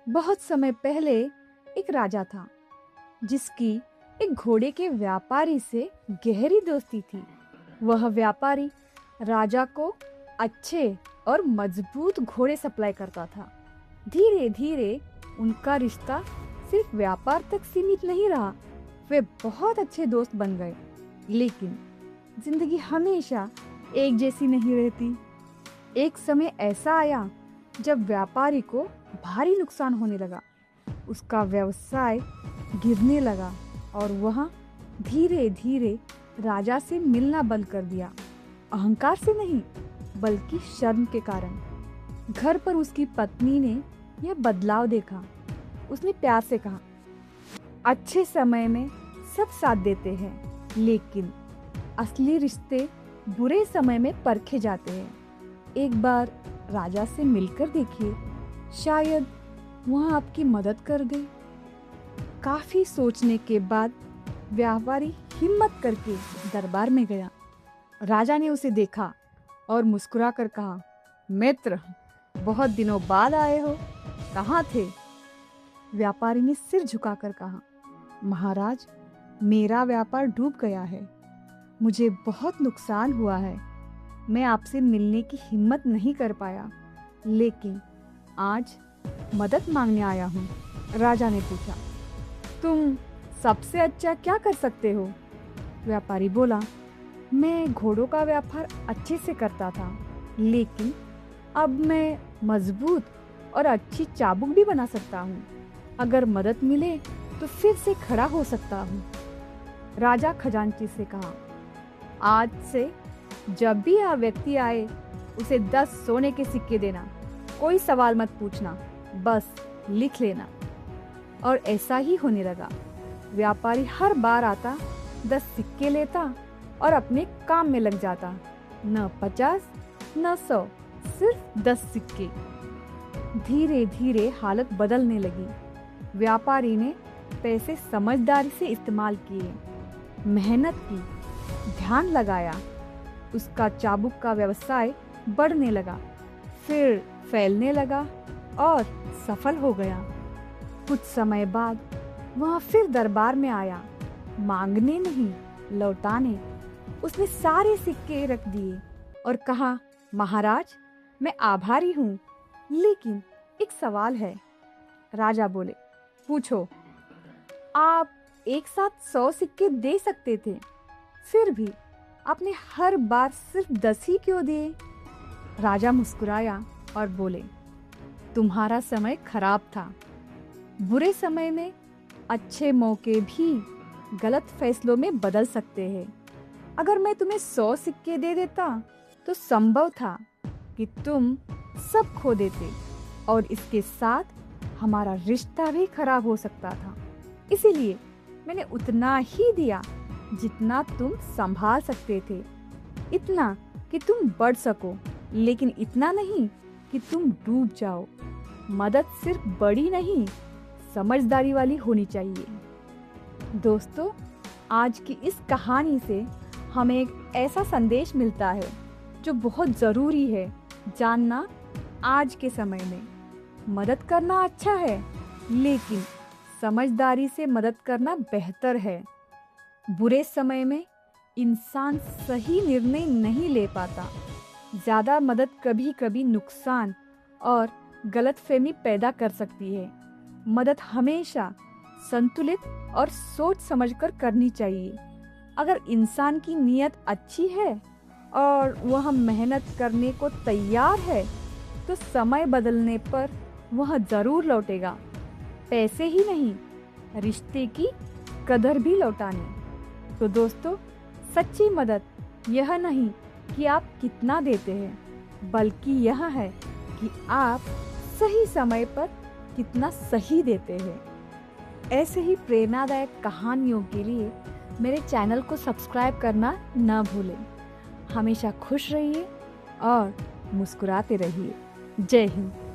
बहुत समय पहले एक राजा था जिसकी एक घोड़े के व्यापारी से गहरी दोस्ती थी। वह व्यापारी राजा को अच्छे और मजबूत घोड़े सप्लाई करता था। धीरे धीरे उनका रिश्ता सिर्फ व्यापार तक सीमित नहीं रहा, वे बहुत अच्छे दोस्त बन गए। लेकिन जिंदगी हमेशा एक जैसी नहीं रहती। एक समय ऐसा आया जब व्यापारी को भारी नुकसान होने लगा। उसका व्यवसाय गिरने लगा और वह धीरे धीरे राजा से मिलना बंद कर दिया। अहंकार से नहीं, बल्कि शर्म के कारण। घर पर उसकी पत्नी ने यह बदलाव देखा। उसने प्यार से कहा, अच्छे समय में सब साथ देते हैं, लेकिन असली रिश्ते बुरे समय में परखे जाते हैं। एक बार राजा से मिलकर देखिए, शायद वह आपकी मदद कर दे। काफी सोचने के बाद व्यापारी हिम्मत करके दरबार में गया। राजा ने उसे देखा और मुस्कुरा कर कहा, मित्र, बहुत दिनों बाद आए हो, कहाँ थे? व्यापारी ने सिर झुकाकर कहा, महाराज, मेरा व्यापार डूब गया है, मुझे बहुत नुकसान हुआ है। मैं आपसे मिलने की हिम्मत नहीं कर पाया, लेकिन आज मदद मांगने आया हूँ। राजा ने पूछा, तुम सबसे अच्छा क्या कर सकते हो? व्यापारी बोला, मैं घोड़ों का व्यापार अच्छे से करता था, लेकिन अब मैं मजबूत और अच्छी चाबुक भी बना सकता हूँ। अगर मदद मिले तो फिर से खड़ा हो सकता हूँ। राजा खजांची से कहा, आज से जब भी यह व्यक्ति आए उसे 10 सोने के सिक्के देना। कोई सवाल मत पूछना, बस लिख लेना। और ऐसा ही होने लगा। व्यापारी हर बार आता, 10 सिक्के लेता और अपने काम में लग जाता। न 50 न 100, सिर्फ 10 सिक्के। धीरे धीरे हालत बदलने लगी। व्यापारी ने पैसे समझदारी से इस्तेमाल किए, मेहनत की, ध्यान लगाया। उसका चाबुक का व्यवसाय बढ़ने लगा, फिर फैलने लगा और सफल हो गया। कुछ समय बाद वह फिर दरबार में आया, मांगने नहीं, लौटाने। उसने सारे सिक्के रख दिए और कहा, महाराज, मैं आभारी हूँ, लेकिन एक सवाल है। राजा बोले, पूछो। आप एक साथ 100 सिक्के दे सकते थे, फिर भी आपने हर बार सिर्फ 10 ही क्यों दिए? राजा मुस्कुराया और बोले, तुम्हारा समय खराब था। बुरे समय में अच्छे मौके भी गलत फैसलों में बदल सकते हैं। अगर मैं तुम्हें 100 सिक्के दे देता तो संभव था कि तुम सब खो देते और इसके साथ हमारा रिश्ता भी खराब हो सकता था। इसीलिए मैंने उतना ही दिया जितना तुम संभाल सकते थे, इतना कि तुम बढ़ सको, लेकिन इतना नहीं कि तुम डूब जाओ। मदद सिर्फ बड़ी नहीं, समझदारी वाली होनी चाहिए। दोस्तों, आज की इस कहानी से हमें एक ऐसा संदेश मिलता है जो बहुत ज़रूरी है जानना। आज के समय में मदद करना अच्छा है, लेकिन समझदारी से मदद करना बेहतर है। बुरे समय में इंसान सही निर्णय नहीं ले पाता। ज़्यादा मदद कभी कभी नुकसान और गलतफहमी पैदा कर सकती है। मदद हमेशा संतुलित और सोच समझकर करनी चाहिए। अगर इंसान की नीयत अच्छी है और वह मेहनत करने को तैयार है, तो समय बदलने पर वह ज़रूर लौटेगा। पैसे ही नहीं, रिश्ते की कदर भी लौटाने। तो दोस्तों, सच्ची मदद यह नहीं कि आप कितना देते हैं, बल्कि यह है कि आप सही समय पर कितना सही देते हैं। ऐसे ही प्रेरणादायक कहानियों के लिए मेरे चैनल को सब्सक्राइब करना न भूलें। हमेशा खुश रहिए और मुस्कुराते रहिए। जय हिंद।